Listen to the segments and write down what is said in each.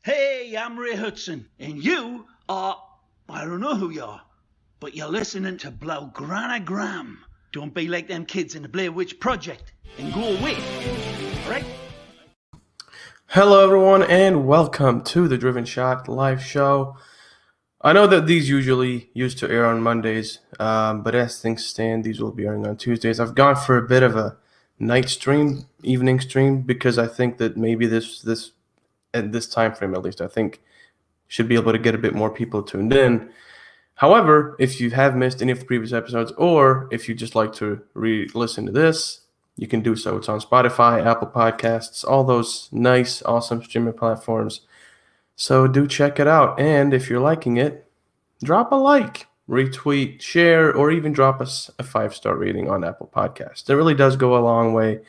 Hey, I'm Ray Hudson, and you are, I don't know who you are, but you're listening to Blaugrana Graham. Don't be like them kids in the Blair Witch Project and go away, alright? Hello, everyone, and welcome to the Driven Shot live show. I know that these usually used to air on Mondays, but as things stand, these will be airing on Tuesdays. I've gone for a bit of a night stream, evening stream, because I think that maybe this at this time frame, at least, I think should be able to get a bit more people tuned in. However, if you have missed any of the previous episodes, or if you just like to re-listen to this, you can do so. It's on Spotify, Apple Podcasts, all those nice, awesome streaming platforms. So do check it out. And if you're liking it, drop a like, retweet, share, or even drop us a 5-star rating on Apple Podcasts. It really does go a long way,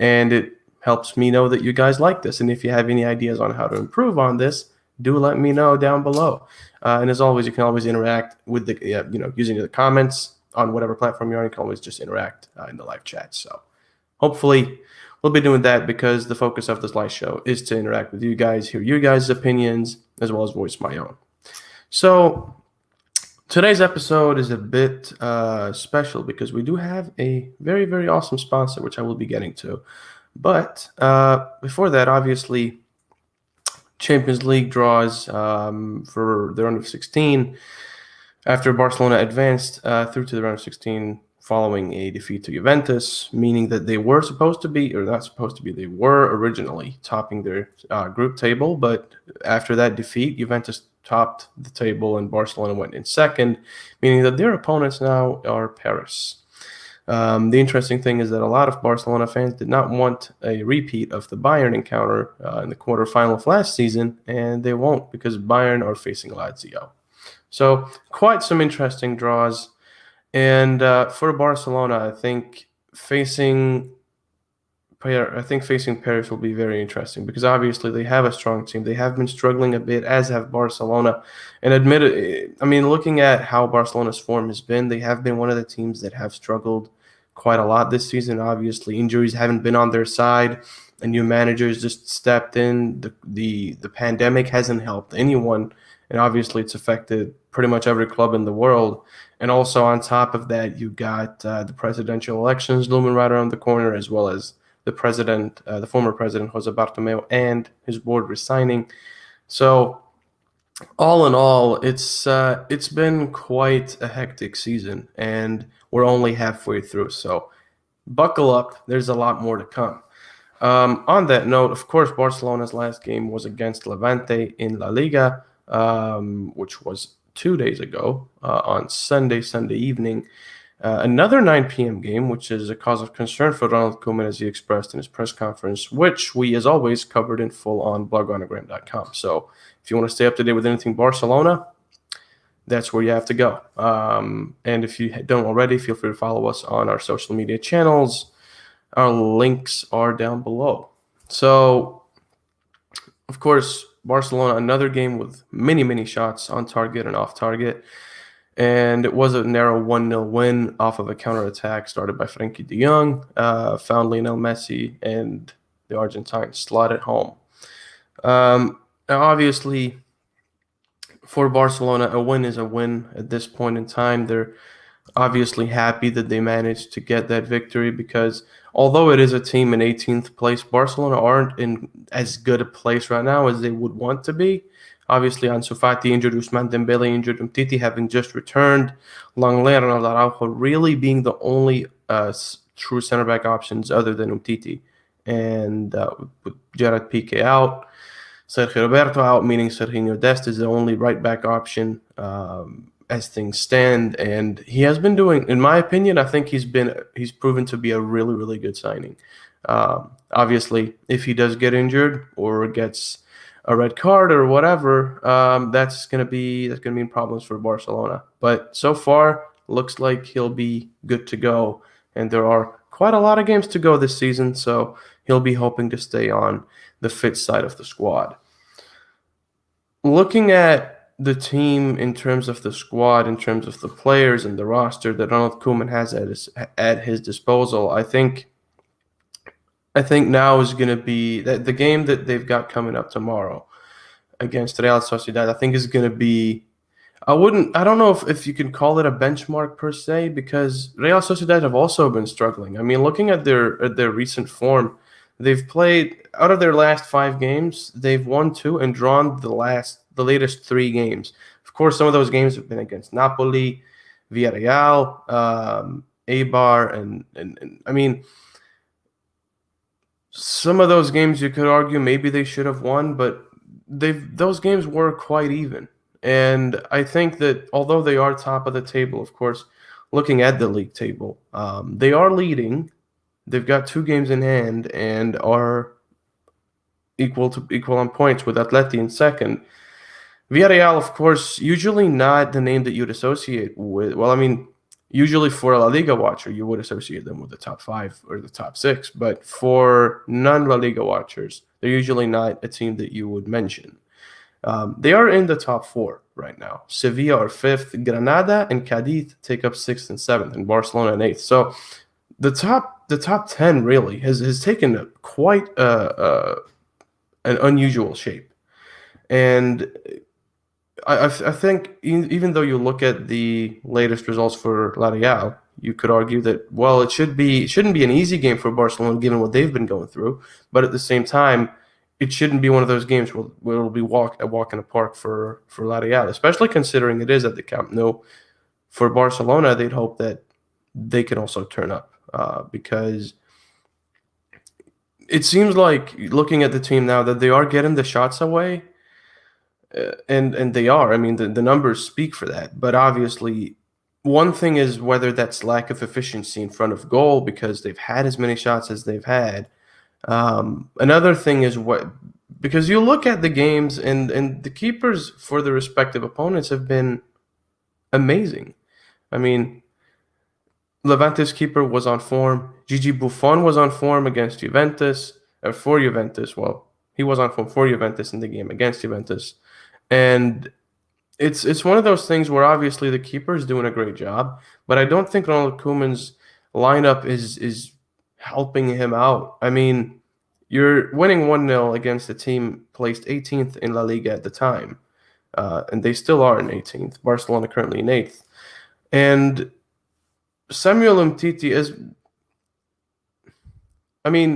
and it helps me know that you guys like this. And if you have any ideas on how to improve on this, do let me know down below. And as always, you can always interact with the, using the comments on whatever platform you're on. You can always just interact in the live chat. So hopefully we'll be doing that because the focus of this live show is to interact with you guys, hear you guys' opinions, as well as voice my own. So today's episode is a bit special because we do have a very, very awesome sponsor, which I will be getting to. But before that, obviously, Champions League draws for the round of 16 after Barcelona advanced through to the round of 16 following a defeat to Juventus, meaning that they were supposed to be, or not supposed to be, they were originally topping their group table, but after that defeat, Juventus topped the table and Barcelona went in second, meaning that their opponents now are Paris. The interesting thing is that a lot of Barcelona fans did not want a repeat of the Bayern encounter in the quarterfinal of last season, and they won't because Bayern are facing Lazio. So quite some interesting draws. And for Barcelona, I think facing Paris will be very interesting because obviously they have a strong team. They have been struggling a bit, as have Barcelona. And looking at how Barcelona's form has been, they have been one of the teams that have struggled quite a lot this season. Obviously, injuries haven't been on their side. A new manager's just stepped in. The pandemic hasn't helped anyone, and obviously it's affected pretty much every club in the world. And also on top of that, you got the presidential elections looming right around the corner, as well as the former president, Jose Bartomeu, and his board resigning. So all in all, it's been quite a hectic season, and we're only halfway through. So buckle up. There's a lot more to come. On that note, of course, Barcelona's last game was against Levante in La Liga, which was 2 days ago on Sunday evening. Another 9 p.m. game, which is a cause of concern for Ronald Koeman, as he expressed in his press conference, which we, as always, covered in full on bloganagram.com. So if you want to stay up to date with anything Barcelona, that's where you have to go. And if you don't already, feel free to follow us on our social media channels. Our links are down below. So, of course, Barcelona, another game with many, many shots on target and off target. And it was a narrow 1-0 win off of a counterattack started by Frenkie de Jong, found Lionel Messi, and the Argentines slotted home. Now obviously, for Barcelona, a win is a win at this point in time. They're obviously happy that they managed to get that victory because although it is a team in 18th place, Barcelona aren't in as good a place right now as they would want to be. Obviously, Ansu Fati injured, Ousmane Dembele injured, Umtiti having just returned, Lenglet and Ronald Araujo really being the only true center back options other than Umtiti. And with Gerard Piqué out, Sergio Roberto out, meaning Serginho Dest is the only right back option as things stand. And he has been doing, in my opinion, I think he's proven to be a really, really good signing. Obviously, if he does get injured or gets a red card or whatever, that's gonna mean problems for Barcelona. But so far, looks like he'll be good to go. And there are quite a lot of games to go this season, so he'll be hoping to stay on the fit side of the squad. Looking at the team in terms of the squad, in terms of the players and the roster that Ronald Koeman has at his disposal, I think now is going to be the game that they've got coming up tomorrow against Real Sociedad, I think is going to be. I don't know if you can call it a benchmark per se, because Real Sociedad have also been struggling. I mean, looking at their recent form, they've played out of their last 5 games, they've won 2 and drawn the latest 3 games. Of course, some of those games have been against Napoli, Villarreal, Eibar, and I mean, some of those games you could argue maybe they should have won, but those games were quite even. And I think that although they are top of the table, of course, looking at the league table, they are leading. They've got 2 games in hand and are equal on points with Atleti in second. Villarreal, of course, usually not the name that you'd associate with. Well, I mean, usually for a La Liga watcher, you would associate them with the top 5 or the top 6. But for non-La Liga watchers, they're usually not a team that you would mention. They are in the top 4 right now. Sevilla are 5th. Granada and Cadiz take up 6th and 7th, and Barcelona and 8th. So the top 10 really has taken quite an unusual shape. And I think even though you look at the latest results for La Real, you could argue that, well, it shouldn't be an easy game for Barcelona given what they've been going through. But at the same time, it shouldn't be one of those games where it'll be a walk in the park for La Real, especially considering it is at the Camp Nou. For Barcelona, they'd hope that they can also turn up because it seems like, looking at the team now, that they are getting the shots away, and they are. I mean, the numbers speak for that. But obviously, one thing is whether that's lack of efficiency in front of goal because they've had as many shots as they've had. Another thing is because you look at the games and the keepers for the respective opponents have been amazing. I mean, Levante's keeper was on form. Gigi Buffon was on form against Juventus, or for Juventus. Well, he was on form for Juventus in the game against Juventus. And it's one of those things where obviously the keeper is doing a great job, but I don't think Ronald Koeman's lineup is helping him out. I mean, you're winning 1-0 against a team placed 18th in La Liga at the time, and they still are in 18th. Barcelona currently in 8th. And Samuel Umtiti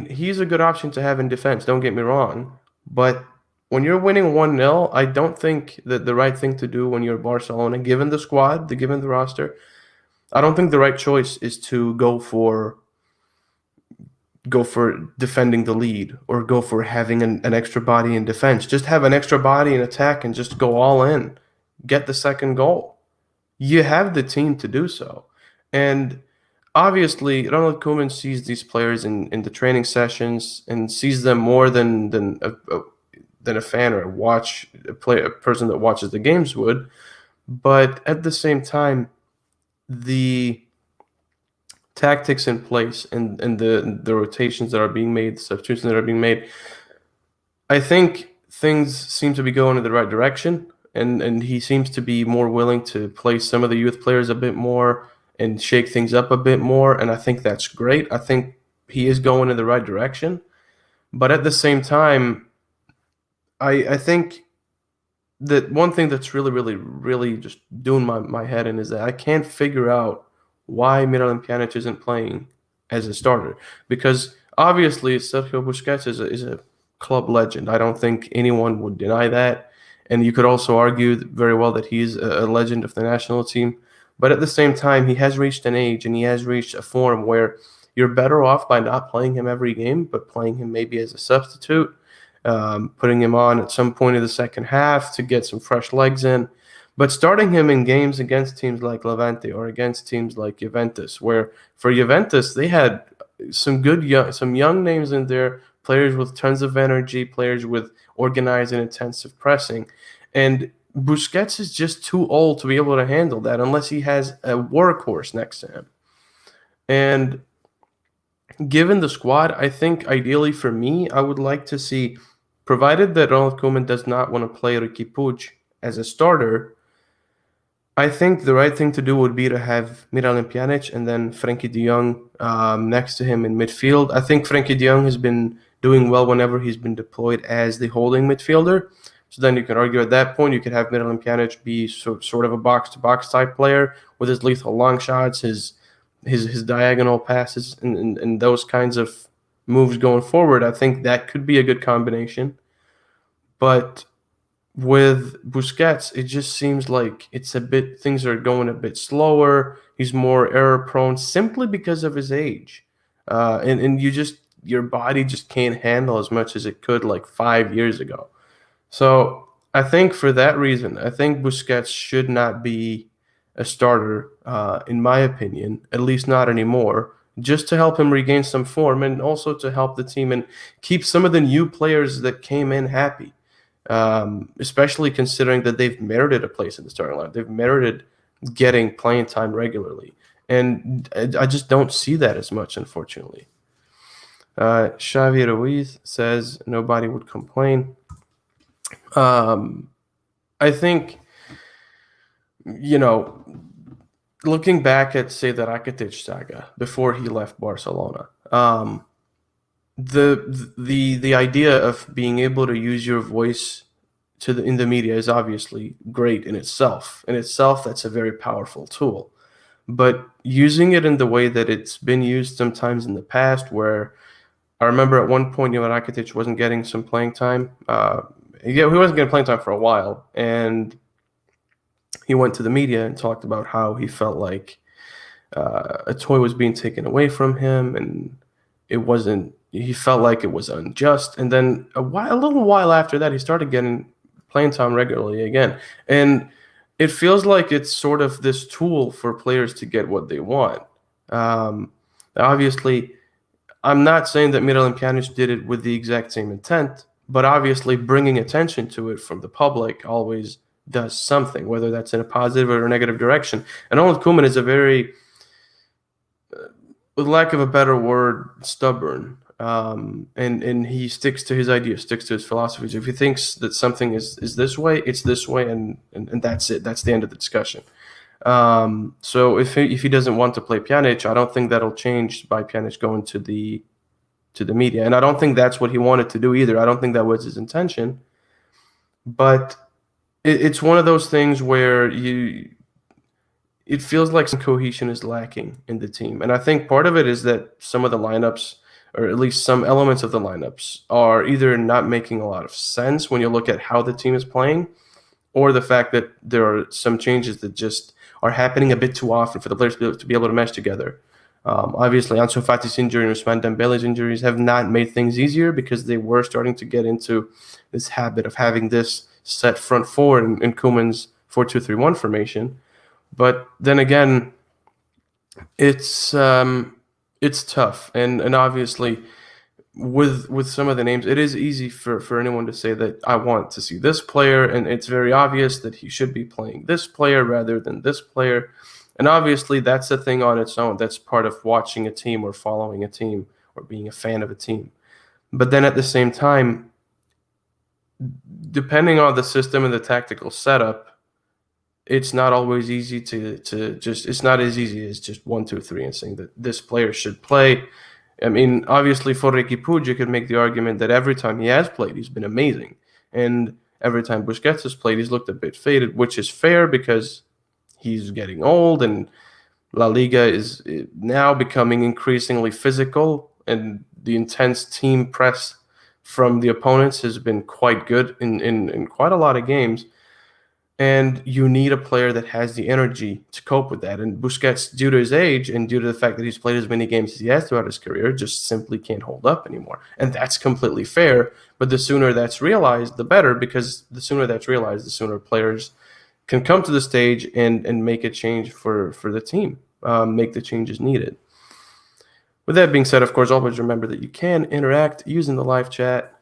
he's a good option to have in defense, don't get me wrong. But when you're winning 1-0, I don't think that the right thing to do when you're Barcelona, given the squad, given the roster, I don't think the right choice is to go for defending the lead or go for having an extra body in defense. Just have an extra body in attack and just go all in. Get the second goal. You have the team to do so. And obviously, Ronald Koeman sees these players in the training sessions and sees them more than a fan or a person that watches the games would. But at the same time, the tactics in place and the rotations that are being made, the substitutions that are being made, I think things seem to be going in the right direction. And he seems to be more willing to play some of the youth players a bit more and shake things up a bit more. And I think that's great. I think he is going in the right direction. But at the same time, I think that one thing that's really, really, really just doing my head in is that I can't figure out why Miralem Pjanic isn't playing as a starter. Because obviously Sergio Busquets is a club legend. I don't think anyone would deny that. And you could also argue very well that he's a legend of the national team. But at the same time, he has reached an age and he has reached a form where you're better off by not playing him every game, but playing him maybe as a substitute, putting him on at some point in the second half to get some fresh legs in. But starting him in games against teams like Levante or against teams like Juventus, where for Juventus, they had some young names in there, players with tons of energy, players with organized and intensive pressing. And Busquets is just too old to be able to handle that unless he has a workhorse next to him. And given the squad, I think ideally for me, I would like to see, provided that Ronald Koeman does not want to play Riqui Puig as a starter, I think the right thing to do would be to have Miralem Pjanic and then Frenkie de Jong next to him in midfield. I think Frenkie de Jong has been doing well whenever he's been deployed as the holding midfielder. So then you can argue at that point you could have Miralem Pjanic be sort of a box-to-box type player with his lethal long shots, his diagonal passes, and those kinds of moves going forward. I think that could be a good combination. But with Busquets, it just seems like things are going a bit slower. He's more error prone simply because of his age. And your body just can't handle as much as it could like 5 years ago. So I think for that reason, I think Busquets should not be a starter, in my opinion, at least not anymore, just to help him regain some form and also to help the team and keep some of the new players that came in happy, especially considering that they've merited a place in the starting line. They've merited getting playing time regularly. And I just don't see that as much, unfortunately. Xavi Ruiz says nobody would complain. I think, looking back at, say, the Rakitic saga before he left Barcelona, the idea of being able to use your voice in the media is obviously great in itself. In itself, that's a very powerful tool. But using it in the way that it's been used sometimes in the past, where I remember at one point, Rakitic wasn't getting some playing time. He wasn't getting playing time for a while, and he went to the media and talked about how he felt like a toy was being taken away from him, and he felt like it was unjust. And then a little while after that, he started getting playing time regularly again. And it feels like it's sort of this tool for players to get what they want. Obviously, I'm not saying that Miralem Pjanic did it with the exact same intent, but obviously bringing attention to it from the public always does something, whether that's in a positive or a negative direction. And Ronald Koeman is a very, with lack of a better word, stubborn. And he sticks to his ideas, sticks to his philosophies. If he thinks that something is this way, it's this way, and that's it. That's the end of the discussion. So if he doesn't want to play Pjanic, I don't think that'll change by Pjanic going to the media. And I don't think that's what he wanted to do either. I don't think that was his intention. But it's one of those things where it feels like some cohesion is lacking in the team. And I think part of it is that some of the lineups, or at least some elements of the lineups, are either not making a lot of sense when you look at how the team is playing, or the fact that there are some changes that just are happening a bit too often for the players to be able to mesh together. Obviously, Ansu Fati's injury and Ousmane Dembele's injuries have not made things easier, because they were starting to get into this habit of having this set front four in Koeman's 4-2-3-1 formation. But then again, it's tough, and obviously with some of the names, it is easy for anyone to say that I want to see this player, and it's very obvious that he should be playing this player rather than this player. And obviously that's a thing on its own. That's part of watching a team or following a team or being a fan of a team. But then at the same time, depending on the system and the tactical setup, it's not always easy it's not as easy as just 1, 2, 3 and saying that this player should play. I mean, obviously for Riqui Puig, you could make the argument that every time he has played, he's been amazing. And every time Busquets has played, he's looked a bit faded, which is fair because he's getting old and La Liga is now becoming increasingly physical, and the intense team press from the opponents has been quite good in quite a lot of games. And you need a player that has the energy to cope with that. And Busquets, due to his age and due to the fact that he's played as many games as he has throughout his career, just simply can't hold up anymore. And that's completely fair. But the sooner that's realized, the better, because the sooner that's realized, the sooner players can come to the stage and make a change for the team, make the changes needed. With that being said, of course, always remember that you can interact using the live chat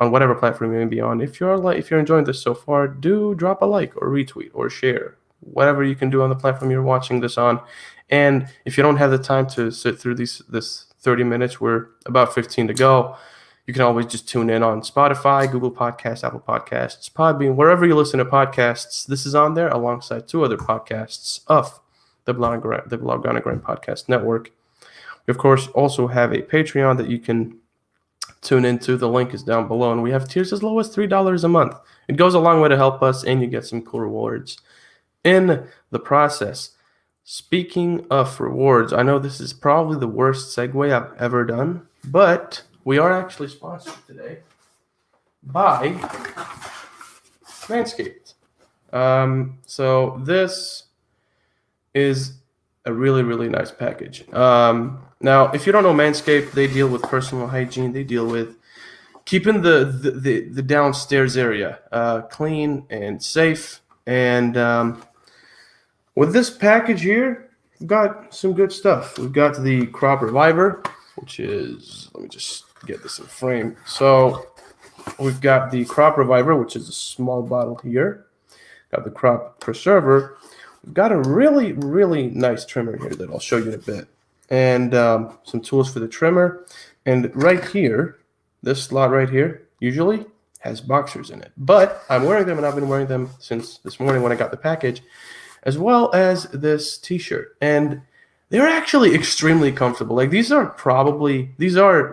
on whatever platform you may be on. If you're enjoying this so far, do drop a like or retweet or share, whatever you can do on the platform you're watching this on. And if you don't have the time to sit through this 30 minutes, we're about 15 to go, you can always just tune in on Spotify, Google Podcasts, Apple Podcasts, Podbean, wherever you listen to podcasts. This is on there alongside 2 other podcasts of the Blaugrana Grind Podcast Network. We, of course, also have a Patreon that you can tune into. The link is down below, and we have tiers as low as $3 a month. It goes a long way to help us, and you get some cool rewards in the process. Speaking of rewards, I know this is probably the worst segue I've ever done, but we are actually sponsored today by Manscaped. So this is a really, really nice package. Now, if you don't know Manscaped, they deal with personal hygiene. They deal with keeping the downstairs area clean and safe. And with this package here, we've got some good stuff. We've got the Crop Reviver, which is, let me just get this in frame. So we've got the Crop Reviver, which is a small bottle here. Got the Crop Preserver. We've got a really, really nice trimmer here that I'll show you in a bit. And some tools for the trimmer. And right here, this slot right here, usually has boxers in it. But I'm wearing them, and I've been wearing them since this morning when I got the package, as well as this t-shirt. And they're actually extremely comfortable. Like these are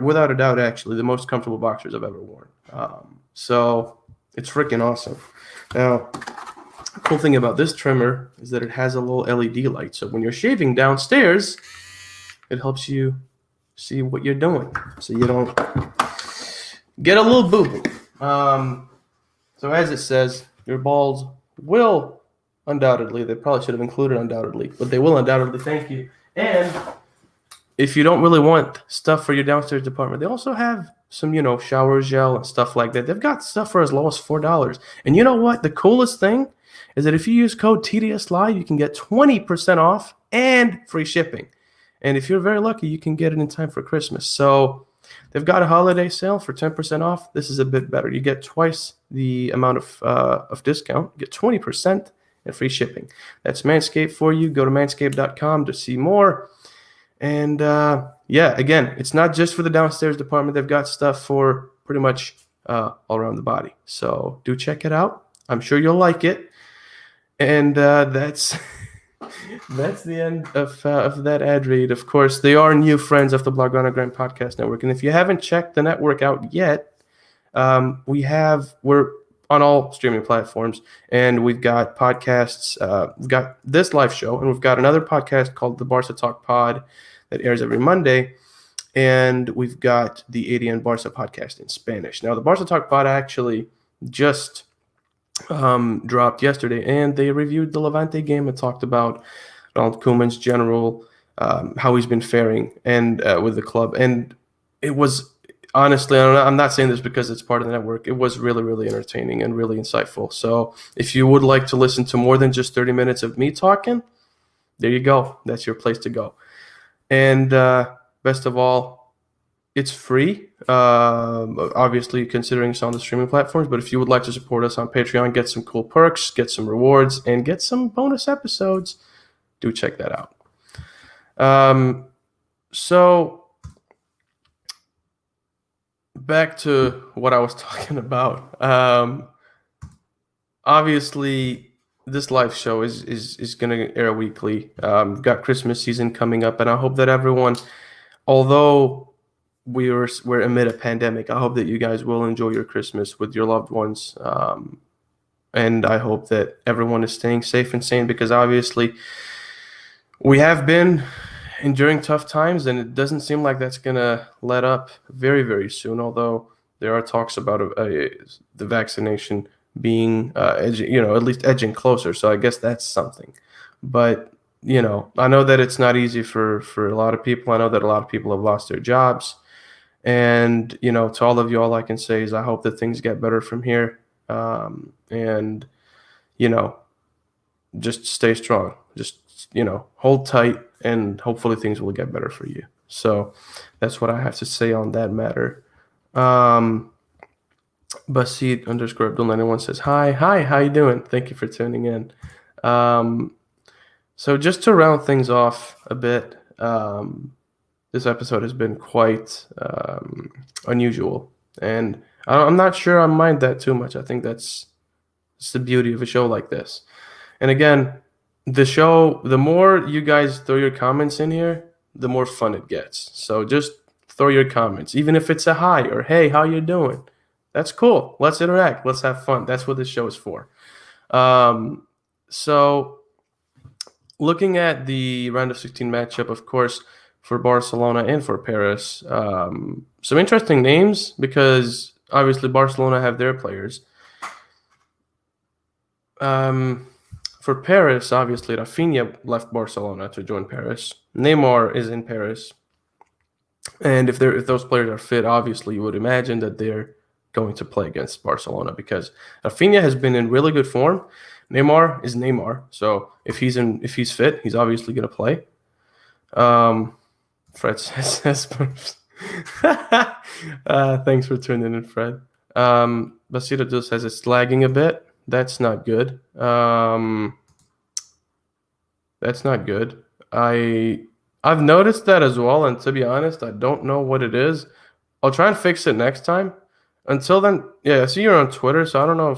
without a doubt actually the most comfortable boxers I've ever worn. So it's freaking awesome. Now, the cool thing about this trimmer is that it has a little LED light. So when you're shaving downstairs, it helps you see what you're doing, so you don't get a little boo-boo. So as it says, your balls will undoubtedly, they probably should have included undoubtedly, but they will undoubtedly thank you. And if you don't really want stuff for your downstairs department, they also have some, shower gel and stuff like that. They've got stuff for as low as $4. And you know what? The coolest thing is that if you use code TDSLive, you can get 20% off and free shipping. And if you're very lucky, you can get it in time for Christmas. So they've got a holiday sale for 10% off. This is a bit better. You get twice the amount of discount. You get 20% and free shipping. That's Manscaped for you. Go to manscaped.com to see more. And again, it's not just for the downstairs department. They've got stuff for pretty much all around the body. So do check it out. I'm sure you'll like it. And that's the end of that ad read. Of course, they are new friends of the Bloganagram Podcast Network. And if you haven't checked the network out yet, we're on all streaming platforms, and we've got podcasts. We've got this live show, and we've got another podcast called the Barca Talk Pod that airs every Monday, and we've got the ADN Barca podcast in Spanish. Now, the Barca Talk Pod actually just dropped yesterday, and they reviewed the Levante game and talked about Ronald Koeman's general, how he's been faring and with the club. And it was honestly, I'm not saying this because it's part of the network. It was really, really entertaining and really insightful. So if you would like to listen to more than just 30 minutes of me talking, there you go. That's your place to go. And best of all, it's free, obviously considering it's on the streaming platforms. But if you would like to support us on Patreon, get some cool perks, get some rewards, and get some bonus episodes, do check that out. So back to what I was talking about. Obviously, this live show is going to air weekly. We've got Christmas season coming up, and I hope that everyone, although we're amid a pandemic, I hope that you guys will enjoy your Christmas with your loved ones. And I hope that everyone is staying safe and sane, because obviously we have been enduring tough times, and it doesn't seem like that's going to let up very, very soon, although there are talks about the vaccination being, at least edging closer. So I guess that's something. But, I know that it's not easy for a lot of people. I know that a lot of people have lost their jobs. And, to all of you, all I can say is I hope that things get better from here. And, just stay strong. Just, hold tight, and hopefully things will get better for you. So that's what I have to say on that matter. Basit_Abdul91 says, Hi, how you doing? Thank you for tuning in. So just to round things off a bit, this episode has been quite unusual, and I'm not sure I mind that too much. I think it's the beauty of a show like this. And again, the show, the more you guys throw your comments in here, the more fun it gets. So just throw your comments, even if it's a hi or hey, how you doing? That's cool. Let's interact. Let's have fun. That's what this show is for. So looking at the round of 16 matchup, of course, for Barcelona and for Paris, some interesting names because obviously Barcelona have their players. For Paris, obviously, Rafinha left Barcelona to join Paris. Neymar is in Paris. And if those players are fit, obviously, you would imagine that they're going to play against Barcelona because Rafinha has been in really good form. Neymar is Neymar. So if he's fit, he's obviously going to play. Fred says, thanks for tuning in, Fred. Basira just says it's lagging a bit. That's not good. That's not good. I've noticed that as well, and to be honest, I don't know what it is. I'll try and fix it next time. Until then, yeah, I see you're on Twitter, so I don't know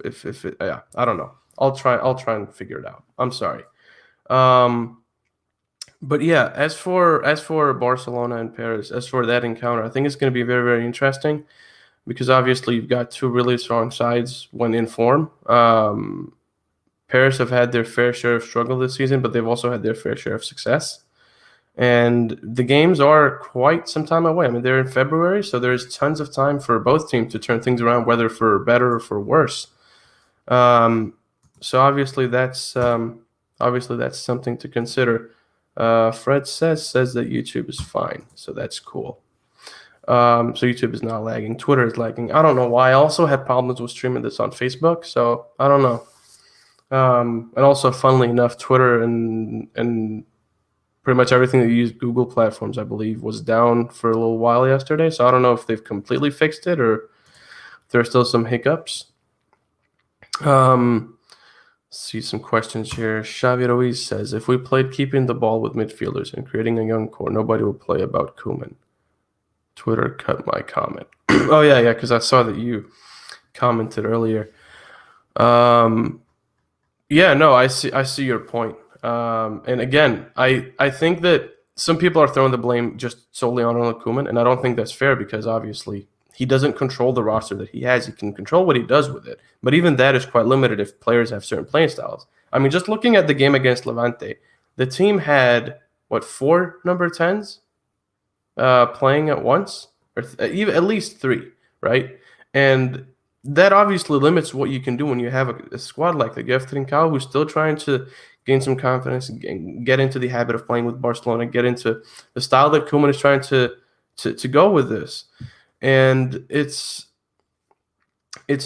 if it, yeah, I don't know. I'll try and figure it out. I'm sorry. But yeah, as for Barcelona and Paris, as for that encounter, I think it's going to be very, very interesting. Because obviously you've got two really strong sides when in form. Paris have had their fair share of struggle this season, but they've also had their fair share of success. And the games are quite some time away. I mean, they're in February, so there's tons of time for both teams to turn things around, whether for better or for worse. So obviously that's something to consider. Fred says that YouTube is fine, so that's cool. So YouTube is not lagging. Twitter is lagging. I don't know why. I also had problems with streaming this on Facebook, so I don't know. And also, funnily enough, Twitter and pretty much everything that used Google platforms, I believe, was down for a little while yesterday. So I don't know if they've completely fixed it or if there are still some hiccups. See some questions here. Xavi Ruiz says, if we played keeping the ball with midfielders and creating a young core, nobody would play about Koeman. Twitter cut my comment. Oh yeah, because I saw that you commented earlier. Yeah, no, I see your point. And again, I think that some people are throwing the blame just solely on Ronald Koeman, and I don't think that's fair because obviously he doesn't control the roster that he has. He can control what he does with it, but even that is quite limited if players have certain playing styles. I mean, just looking at the game against Levante, the team had 4 number 10s playing at once, or even at least 3, right? And that obviously limits what you can do when you have a squad like that. You have Trincao, who's still trying to gain some confidence, get into the habit of playing with Barcelona, get into the style that Koeman is trying to go with this. And it's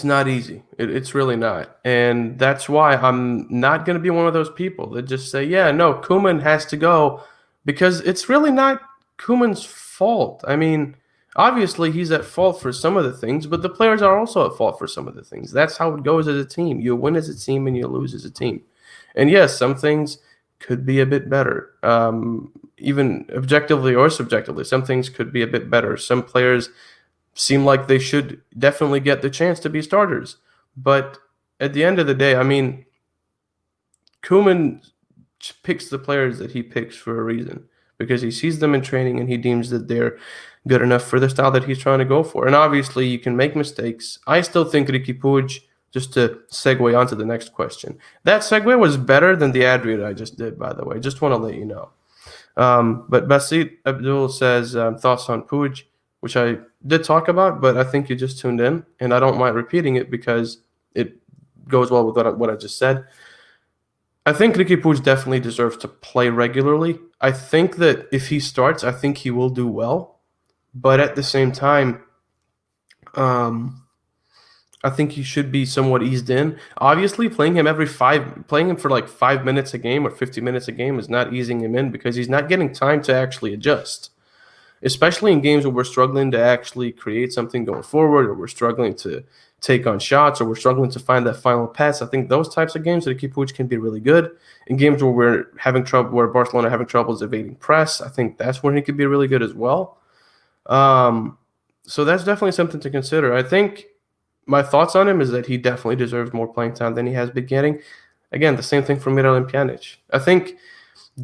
not easy. It's really not. And that's why I'm not going to be one of those people that just say, yeah, no, Koeman has to go, because it's really not Koeman's fault. I mean, obviously he's at fault for some of the things, but the players are also at fault for some of the things. That's how it goes as a team. You win as a team and you lose as a team. And yes, some things could be a bit better, even objectively or subjectively. Some things could be a bit better. Some players seem like they should definitely get the chance to be starters. But at the end of the day, I mean, Koeman picks the players that he picks for a reason, because he sees them in training and he deems that they're good enough for the style that he's trying to go for. And obviously you can make mistakes. I still think Riqui Puig, just to segue onto the next question, that segue was better than the ad read I just did, by the way. Just want to let you know. But Basit Abdul says, thoughts on Puig, which I did talk about, but I think you just tuned in, and I don't mind repeating it because it goes well with what I just said. I think Riqui Puig definitely deserves to play regularly. I think that if he starts, I think he will do well. But at the same time, I think he should be somewhat eased in. Obviously, playing him for like 5 minutes a game or 50 minutes a game is not easing him in, because he's not getting time to actually adjust. Especially in games where we're struggling to actually create something going forward, or we're struggling to take on shots, or we're struggling to find that final pass. I think those types of games, Riqui Puig can be really good. In games where we're having trouble, where Barcelona are having troubles evading press, I think that's where he could be really good as well. So that's definitely something to consider. I think my thoughts on him is that he definitely deserves more playing time than he has been getting. Again, the same thing for Miralem Pjanic. I think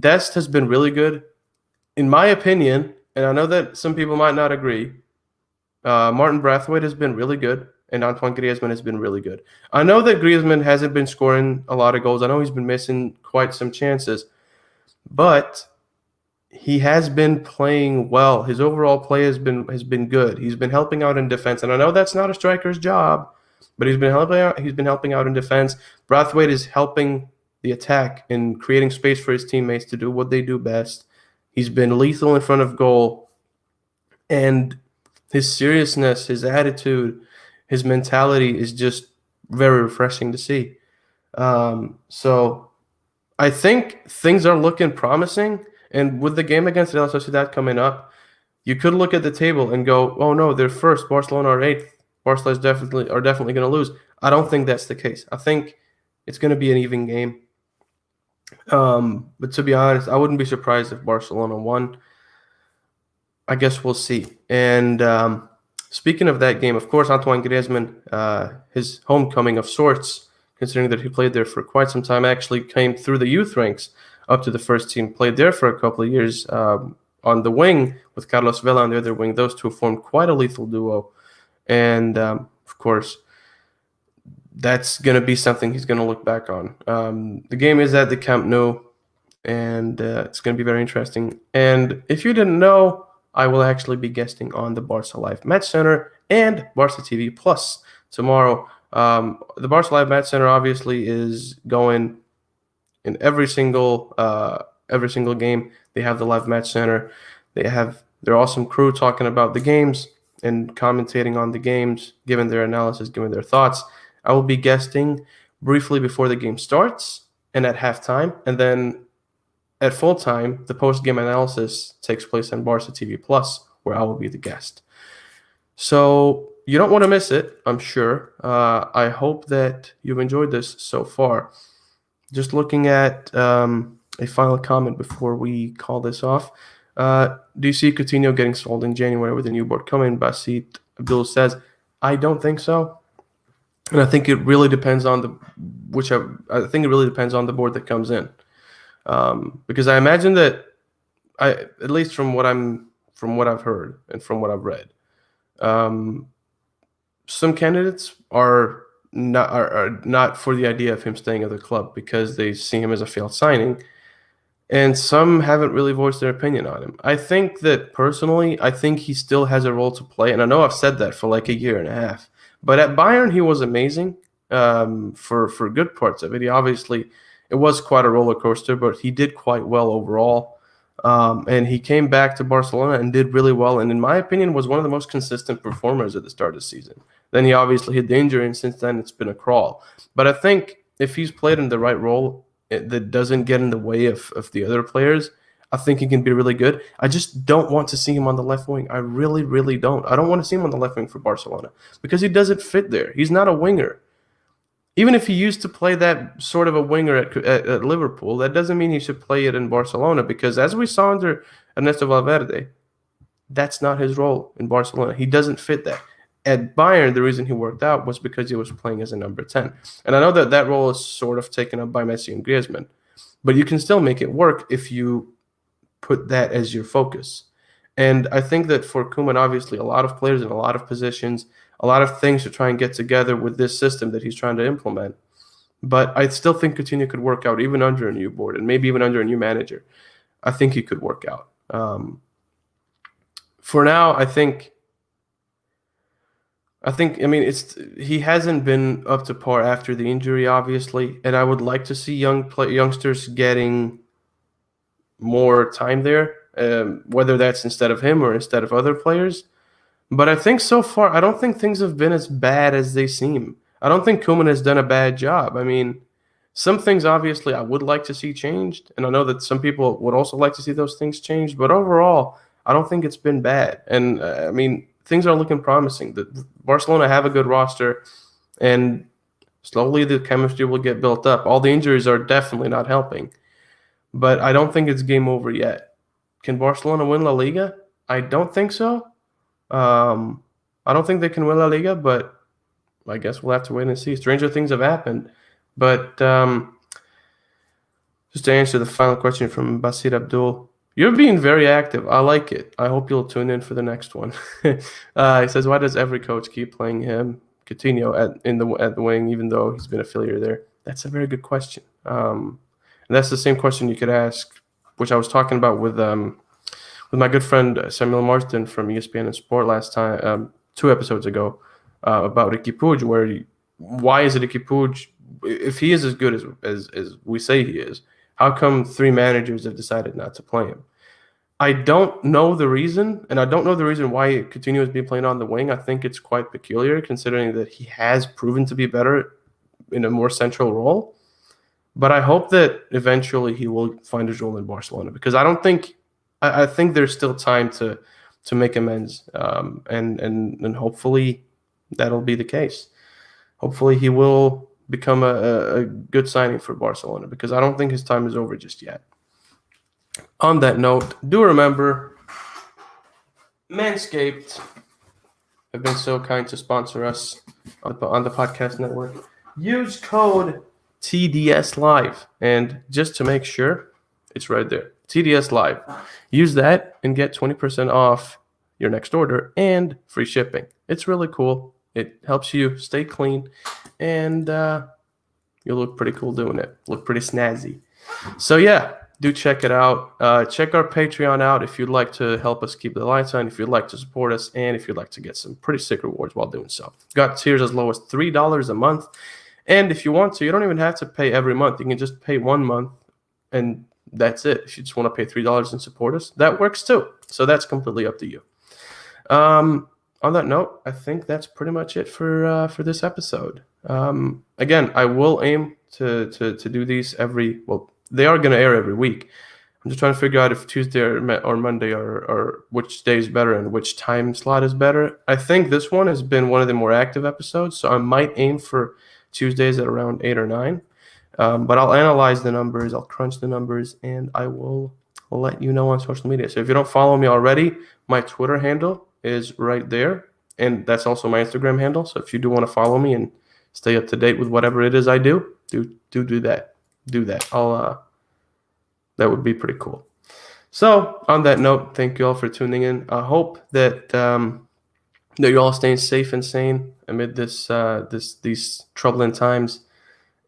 Dest has been really good. In my opinion, and I know that some people might not agree. Martin Brathwaite has been really good, and Antoine Griezmann has been really good. I know that Griezmann hasn't been scoring a lot of goals. I know he's been missing quite some chances, but he has been playing well. His overall play has been good. He's been helping out in defense, and I know that's not a striker's job, but he's been helping out. He's been helping out in defense. Brathwaite is helping the attack and creating space for his teammates to do what they do best. He's been lethal in front of goal, and his seriousness, his attitude, his mentality is just very refreshing to see. So I think things are looking promising. And with the game against Real Sociedad coming up, you could look at the table and go, "Oh no, they're first. Barcelona are eighth. Barcelona are definitely going to lose." I don't think that's the case. I think it's going to be an even game. But to be honest, I wouldn't be surprised if Barcelona won. I guess we'll see. And speaking of that game, of course, Antoine Griezmann, his homecoming of sorts, considering that he played there for quite some time, actually came through the youth ranks up to the first team, played there for a couple of years on the wing with Carlos Vela on the other wing. Those two formed quite a lethal duo. And, of course, that's going to be something he's going to look back on. The game is at the Camp Nou, and it's going to be very interesting. And if you didn't know, I will actually be guesting on the Barca Live Match Center and Barca TV Plus tomorrow. The Barca Live Match Center obviously is going in every single game. They have the Live Match Center. They have their awesome crew talking about the games and commentating on the games, giving their analysis, giving their thoughts. I will be guesting briefly before the game starts and at halftime, and then at full time, the post-game analysis takes place on Barca TV Plus, where I will be the guest. So you don't want to miss it, I'm sure. I hope that you've enjoyed this so far. Just looking at a final comment before we call this off. Do you see Coutinho getting sold in January with a new board coming? Basit Abdul says, I don't think so. And I think it really depends on it really depends on the board that comes in. Because I imagine that at least from what I've heard and from what I've read, some candidates are not for the idea of him staying at the club because they see him as a failed signing, and some haven't really voiced their opinion on him. I think that personally, I think he still has a role to play, and I know I've said that for like a year and a half. But at Bayern, he was amazing for good parts of it. It was quite a roller coaster, but he did quite well overall. And he came back to Barcelona and did really well, and in my opinion, was one of the most consistent performers at the start of the season. Then he obviously hit the injury, and since then it's been a crawl. But I think if he's played in the right role that doesn't get in the way of the other players, I think he can be really good. I just don't want to see him on the left wing. I really, really don't. I don't want to see him on the left wing for Barcelona because he doesn't fit there. He's not a winger. Even if he used to play that sort of a winger at Liverpool, that doesn't mean he should play it in Barcelona because as we saw under Ernesto Valverde, that's not his role in Barcelona. He doesn't fit that. At Bayern, the reason he worked out was because he was playing as a number 10. And I know that role is sort of taken up by Messi and Griezmann, but you can still make it work if you put that as your focus. And I think that for Koeman, obviously, a lot of players in a lot of positions, a lot of things to try and get together with this system that he's trying to implement. But I still think Coutinho could work out even under a new board and maybe even under a new manager. I think he could work out. For now, I mean, he hasn't been up to par after the injury, obviously, and I would like to see youngsters getting more time there, whether that's instead of him or instead of other players. But I think so far, I don't think things have been as bad as they seem. I don't think Koeman has done a bad job. I mean, some things obviously I would like to see changed, and I know that some people would also like to see those things changed. But overall, I don't think it's been bad. And I mean, things are looking promising. Barcelona have a good roster, and slowly the chemistry will get built up. All the injuries are definitely not helping, but I don't think it's game over yet. Can Barcelona win La Liga? I don't think so. I don't think they can win La Liga, but I guess we'll have to wait and see. Stranger things have happened. But just to answer the final question from Basit Abdul, You're being very active. I like it. I hope you'll tune in for the next one. He says, why does every coach keep playing him, Coutinho, at the wing, even though he's been a failure there? That's a very good question. And that's the same question you could ask, which I was talking about with my good friend Samuel Marsden from ESPN and Sport last time, 2 episodes ago, about Riqui Puig, why is it Riqui Puig, if he is as good as we say he is, how come 3 managers have decided not to play him? I don't know the reason, and I don't know the reason why Coutinho is being played on the wing. I think it's quite peculiar considering that he has proven to be better in a more central role. But I hope that eventually he will find his role in Barcelona, because I think there's still time to make amends, and hopefully that'll be the case. Hopefully he will become a good signing for Barcelona, because I don't think his time is over just yet. On that note, do remember, Manscaped have been so kind to sponsor us on the podcast network. Use code TDS Live, and just to make sure, it's right there, TDS Live. Use that and get 20% off your next order and free shipping. It's really cool. It helps you stay clean, and you'll look pretty cool doing it. Look pretty snazzy. So yeah, do check it out. Check our Patreon out if you'd like to help us keep the lights on, if you'd like to support us, and if you'd like to get some pretty sick rewards while doing so. Got tiers as low as $3 a month. And if you want to, you don't even have to pay every month. You can just pay 1 month, and that's it. If you just want to pay $3 and support us, that works too. So that's completely up to you. On that note, I think that's pretty much it for this episode. Again, I will aim to do these they are going to air every week. I'm just trying to figure out if Tuesday or Monday or which day is better and which time slot is better. I think this one has been one of the more active episodes, so I might aim for Tuesdays at around 8 or 9. But I'll analyze the numbers, I'll crunch the numbers, and I will let you know on social media. So if you don't follow me already, my Twitter handle is right there, and that's also my Instagram handle. So if you do want to follow me and stay up to date with whatever it is I do that. Do that. That would be pretty cool. So on that note, thank you all for tuning in. I hope that you're all staying safe and sane amid these troubling times.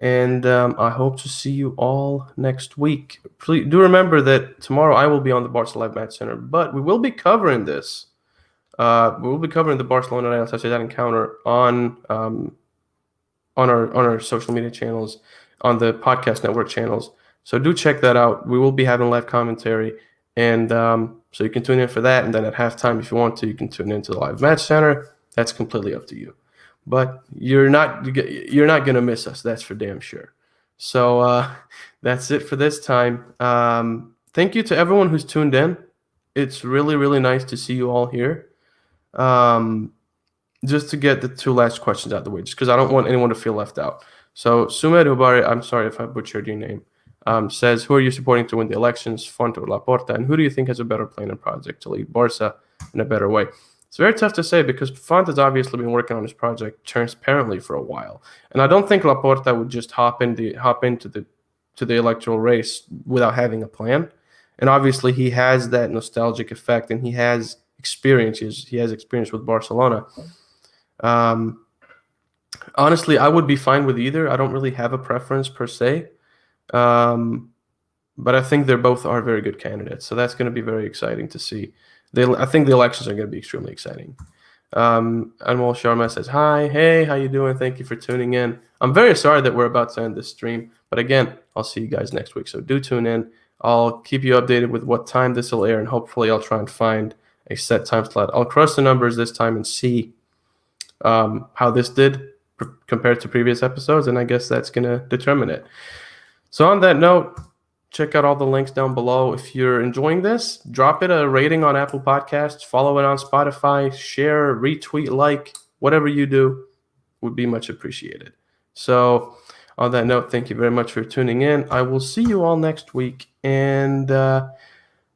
And I hope to see you all next week. Please do remember that tomorrow I will be on the Barca Live Match Center, but we will be covering this. We will be covering the Barcelona Real Sociedad encounter on our social media channels, on the podcast network channels. So do check that out. We will be having live commentary, and so you can tune in for that. And then at halftime, if you want to, you can tune into the Live Match Center. That's completely up to you. But you're not going to miss us. That's for damn sure. So that's it for this time. Thank you to everyone who's tuned in. It's really, really nice to see you all here. Just to get the 2 last questions out of the way, just because I don't want anyone to feel left out. So Sumed Hubari, I'm sorry if I butchered your name, says, who are you supporting to win the elections, Font or Laporta? And who do you think has a better plan and project to lead Barca in a better way? It's very tough to say, because Font has obviously been working on his project transparently for a while. And I don't think Laporta would just hop into the electoral race without having a plan. And obviously he has that nostalgic effect, and he has experience. He has experience with Barcelona. Honestly, I would be fine with either. I don't really have a preference per se. But I think they both are very good candidates. So that's going to be very exciting to see. I think the elections are going to be extremely exciting. Anmol Sharma says, hi, hey, how you doing? Thank you for tuning in. I'm very sorry that we're about to end this stream. But again, I'll see you guys next week. So do tune in. I'll keep you updated with what time this will air, and hopefully I'll try and find a set time slot. I'll cross the numbers this time and see how this did compared to previous episodes, and I guess that's going to determine it. So on that note, check out all the links down below. If you're enjoying this, drop it a rating on Apple Podcasts, follow it on Spotify, share, retweet, like, whatever you do would be much appreciated. So on that note, thank you very much for tuning in. I will see you all next week. And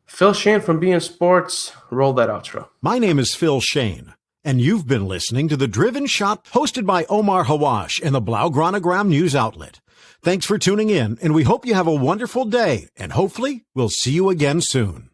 Phil Shane from beIN Sports, roll that outro. My name is Phil Shane, and you've been listening to The Driven Shot, hosted by Omar Hawwash and the Blaugranagram News Outlet. Thanks for tuning in, and we hope you have a wonderful day, and hopefully we'll see you again soon.